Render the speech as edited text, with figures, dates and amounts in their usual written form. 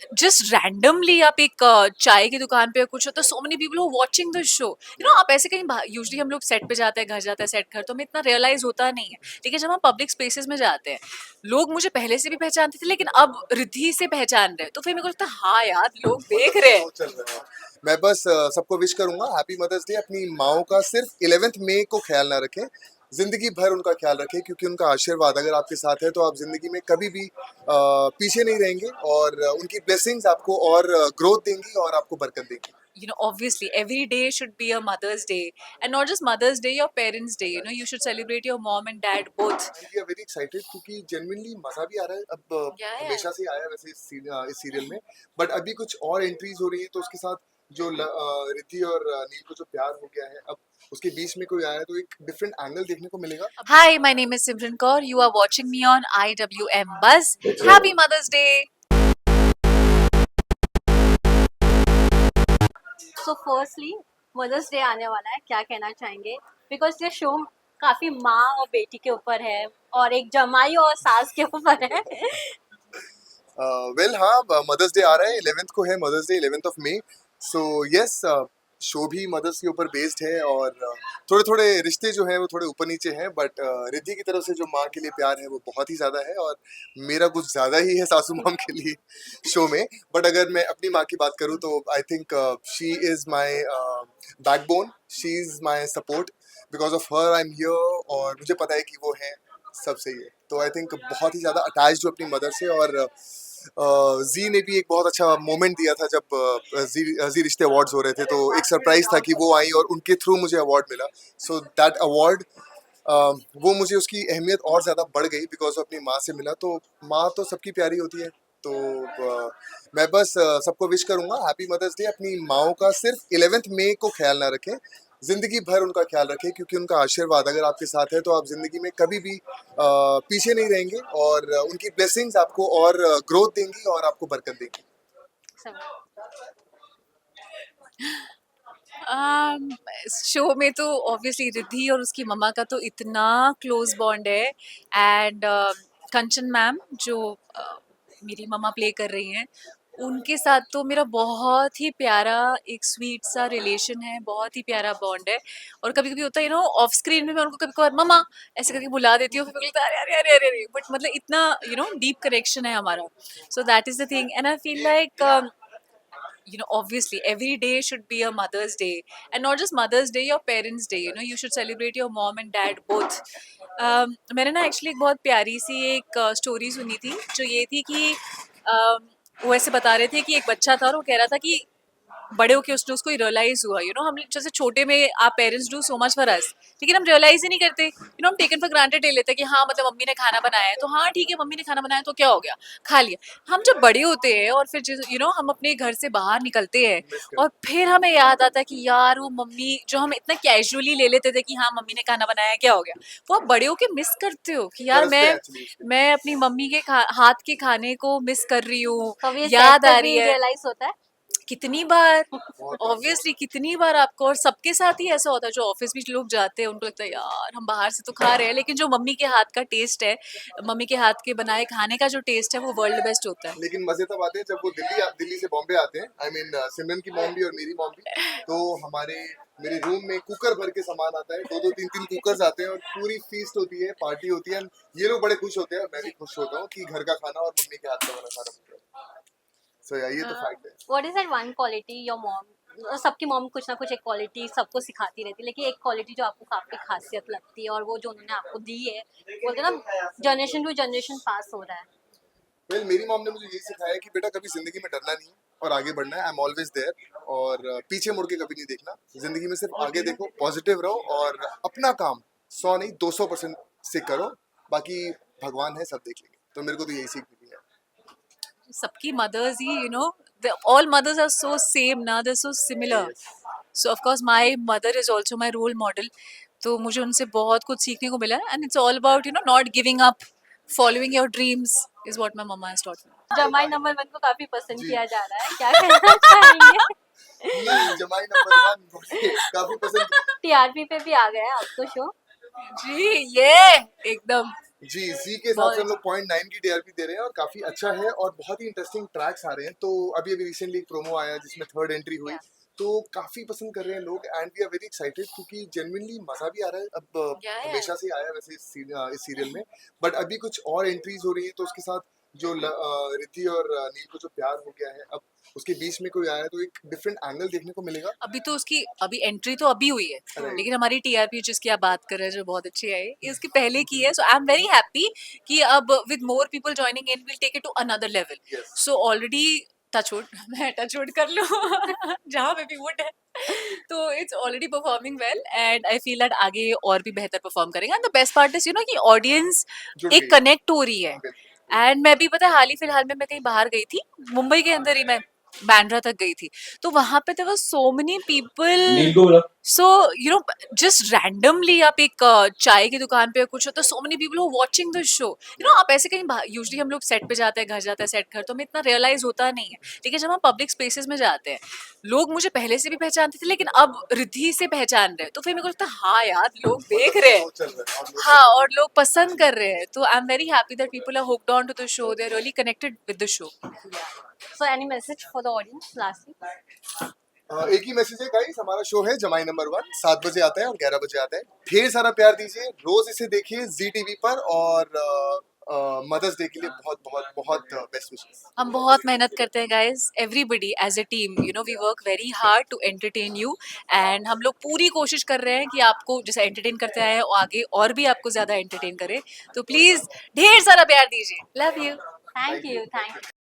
Just randomly आप एक चाय की दुकान पे या कुछ होता है, so many people who watching the show, आप ऐसे कहीं यूजली हम लोग सेट पे जाते हैं, घर जाते हैं सेट घर, तो हमें इतना रियलाइज होता नहीं है। लेकिन जब हम पब्लिक स्पेसेस में जाते हैं, लोग मुझे पहले से भी पहचानते थे, लेकिन अब रिद्धि से पहचान रहे हैं, तो फिर मेरे को लगता है हाँ यार, लोग देख रहे हैं। चल रहा है। मैं बस सबको विश करूंगा हैप्पी मदर्स डे। अपनी माओ का सिर्फ 11th मई को ख्याल ना रखें, जिंदगी भर उनका ख्याल रखें, क्योंकि उनका आशीर्वाद अगर आपके साथ है तो आप जिंदगी में कभी भी पीछे नहीं रहेंगे, और उनकी ब्लेसिंग्स आपको और ग्रोथ देंगी और आपको बरकत देंगी। Obviously every day should be a Mother's Day, and not just Mother's Day, your parents' day. You should celebrate your mom and dad both. We are very excited क्योंकि जेन्युइनली मजा भी आ रहा है। अब Yeah, yeah. हमेशा से आया वैसे इस सीरियल में, बट अभी कुछ और एंट्रीज हो रही है, तो उसके साथ जो रिद्धि और नील को जो प्यार हो गया है, अब उसके बीच में कोई आया तो एक डिफरेंट एंगल देखने को मिलेगा। Hi, my name is Simran Kaur. You are watching me on IWM Buzz. Happy Mother's Day. So firstly mother's day आने वाला है, क्या कहना चाहेंगे? बिकॉज ये शो काफी माँ और बेटी के ऊपर है और एक जमाई और सास के ऊपर है। वेल हाँ, मदर्स डे आ रहा है, 11th को है mother's day, 11th of May. So yes, show भी मदर्स के ऊपर बेस्ड है, और थोड़े थोड़े रिश्ते जो हैं वो थोड़े ऊपर नीचे हैं, बट रिद्धि की तरफ से जो माँ के लिए प्यार है वो बहुत ही ज़्यादा है, और मेरा कुछ ज़्यादा ही है सासू माम के लिए शो में। बट अगर मैं अपनी माँ की बात करूँ तो I think she is my backbone, she is my support. Because of her I am here, और मुझे पता है कि वो है सब सही है। तो आई थिंक बहुत ही ज़्यादा अटैच्ड हूँ अपनी मदर से। और जी ने भी एक बहुत अच्छा मोमेंट दिया था जब जी रिश्ते अवार्ड्स हो रहे थे, तो एक सरप्राइज था कि वो आई और उनके थ्रू मुझे अवार्ड मिला। सो दैट अवार्ड, वो मुझे उसकी अहमियत और ज़्यादा बढ़ गई बिकॉज अपनी माँ से मिला। तो माँ तो सबकी प्यारी होती है। तो मैं बस सबको विश करूंगा हैप्पी मदर्स डे। अपनी माओ का सिर्फ 11th मई को ख्याल ना रखें, जिंदगी भर उनका ख्याल रखें, क्योंकि उनका आशीर्वाद अगर आपके साथ है तो आप जिंदगी में कभी भी पीछे नहीं रहेंगे, और उनकी ब्लेसिंग्स आपको और ग्रोथ देंगी और आपको बरकत देंगी। शो में तो ऑब्वियसली रिद्धि और उसकी मम्मा का तो इतना क्लोज बॉन्ड है, एंड कंचन मैम जो मेरी मम्मा प्ले कर रही हैं, उनके साथ तो मेरा बहुत ही प्यारा एक स्वीट सा रिलेशन है, बहुत ही प्यारा बॉन्ड है। और कभी कभी होता है ऑफ स्क्रीन में मैं उनको कभी कभार मम्मा ऐसे करके बुला देती हूँ, फिर मुझे लगता है अरे अरे अरे अरे, बट मतलब इतना डीप कनेक्शन है हमारा। So that is the thing, and I feel like obviously every day should be a Mother's Day, and not just Mother's Day, your parents' day. You should celebrate your mom and dad both. मैंने ना actually एक बहुत प्यारी सी एक story सुनी थी, जो ये थी कि वो ऐसे बता रहे थे कि एक बच्चा था और वो कह रहा था कि बड़े होके उसने उसको रियलाइज हुआ, हम जैसे छोटे में आप parents do so much for us, लेकिन हम रियलाइज ही नहीं करते। हम टेकन फॉर ग्रांटेड ले लेते हैं कि हाँ मतलब मम्मी ने खाना बनाया है तो हाँ ठीक है, मम्मी ने खाना बनाया तो क्या हो गया, खा लिया। हम जब बड़े होते हैं और फिर हम अपने घर से बाहर निकलते हैं, और फिर हमें याद आता है कि यार वो मम्मी जो हम इतना कैजुअली ले लेते थे कि हाँ मम्मी ने खाना बनाया, क्या हो गया, वो आप बड़े होके मिस करते हो कि यार मैं अपनी मम्मी के हाथ के खाने को मिस कर रही हूँ, कभी याद आ रही है। रियलाइज होता है कितनी बार, ऑब्वियसली कितनी बार आपको, और सबके साथ ही ऐसा होता है। जो ऑफिस भी लोग जाते हैं उनको लगता है यार हम बाहर से तो खा रहे हैं, लेकिन जो मम्मी के हाथ का टेस्ट है, मम्मी के हाथ के बनाए खाने का जो टेस्ट है, वो वर्ल्ड बेस्ट होता है। लेकिन मजे तब आते हैं जब वो दिल्ली से बॉम्बे आते हैं। आई मीन सिमरन की मॉम भी और मेरी मॉम भी। तो मेरे रूम में कुकर भर के सामान आता है, दो दो तीन तीन कुकर्स आते हैं, और पूरी फीस्ट होती है, पार्टी होती है। ये लोग बड़े खुश होते हैं, मैं भी खुश होता हूँ कि घर का खाना और मम्मी के हाथ का बना खाना मिल रहा है। सो ये तो फैक्ट है। What is that one quality your mom, सबकी मॉम कुछ ना कुछ एक क्वालिटी सबको सिखाती रहती है, लेकिन एक क्वालिटी जो आपको काफी खासियत लगती है और वो जो उन्होंने आपको दी है, बोलते हैं ना जनरेशन टू जनरेशन पास हो रहा है। वेल मेरी मॉम ने मुझे यही सिखाया कि बेटा कभी जिंदगी में डरना नहीं है और आगे बढ़ना है। आई एम ऑलवेज देयर, और पीछे मुड़ के कभी नहीं देखना। जिंदगी में सिर्फ आगे देखो, पॉजिटिव रहो, और अपना काम 100 नहीं 200% से करो। बाकी भगवान है, सब देख लेंगे। तो मेरे को तो यही सीख मिली है। सबकी मदर्स ही all mothers are so same ना, they so similar. So of course my mother is also my role model, तो मुझे उनसे बहुत कुछ सीखने को मिला, and it's all about not giving up, following your dreams is what my mamma has taught me. जमाई नंबर 1 को काफी पसंद किया जा रहा है, क्या कहना चाहेंगे? जमाई नंबर 1 काफी पसंद। टीआरपी पे भी आ गया है आपको शो? जी ये एकदम जी, जी के हिसाब बहुत से हम लोग अच्छा। 0.9 की टीआरपी दे रहे हैं और काफी अच्छा है और बहुत ही इंटरेस्टिंग ट्रैक्स आ रहे हैं। तो अभी अभी रिसेंटली एक प्रोमो आया जिसमें थर्ड एंट्री हुई, Yeah. तो काफी पसंद कर रहे हैं लोग and we are very excited क्योंकि जेन्युइनली मजा भी आ रहा है। अब Yeah, हमेशा से ही आया है वैसे इस सीरियल में, बट अभी कुछ और एंट्रीज हो रही है तो उसके साथ जो रिद्धि और नील को जो प्यार हो गया है, अब उसके बीच में कोई आया है तो एक डिफरेंट एंगल देखने को मिलेगा। अभी तो उसकी अभी एंट्री तो अभी हुई है, राइट। लेकिन हमारी टीआरपी जिसकी आप बात कर रहे हैं जो बहुत अच्छी आई ये उसकी पहले की है, so I am very happy कि अब with more people joining in will take it to another level. Yes. So already touchwood मैं टचवुड कर लूं जहाँ पे भी वुड है, तो it's already performing well and I feel that आगे ये और भी बेहतर परफॉर्म करेंगे and the best part is कि ऑडियंस जुड़ एक गई। कनेक्ट हो रही है। बिल्कुल। एंड मैं भी पता है हाल ही फिलहाल में मैं कहीं बाहर गई थी, मुंबई के अंदर ही मैं बैंड्रा तक गई थी, तो वहां पे there were so many people, नील को बोला so you know just randomly आप एक चाय की दुकान पे या कुछ होता, so many people who are watching the show, you know आप ऐसे कहीं यूजुअली हम लोग सेट पे जाते हैं, घर जाते हैं सेट घर, तो हमें इतना रियलाइज होता नहीं है, लेकिन जब हम पब्लिक स्पेसेस में जाते हैं लोग मुझे पहले से भी पहचानते थे लेकिन अब रिद्धि से पहचान रहे हैं, तो फिर मेरे को लगता है हाँ यार लोग देख रहे हैं, चल रहा है और लोग हाँ और लोग पसंद कर रहे हैं, तो I am very happy that people are hooked on to the show, they are really connected with the show. So any message for the audience lastly? एक ही मैसेज है गाइस, हमारा शो है जमाई नंबर 1, 7 बजे आता है और 11 बजे आता है। ढेर सारा प्यार दीजिए, रोज इसे देखिए जी टीवी पर और मदर्स डे के लिए बहुत बहुत बहुत बेस्ट विशेस। हम बहुत मेहनत करते हैं guys, everybody as a team, you know we work very hard to entertain you and हम लोग पूरी कोशिश कर रहे हैं कि आपको जैसे एंटरटेन करते आए हैं आगे और भी आपको ज्यादा एंटरटेन करें, तो प्लीज ढेर सारा प्यार दीजिए, love you. Thank you. Thank you.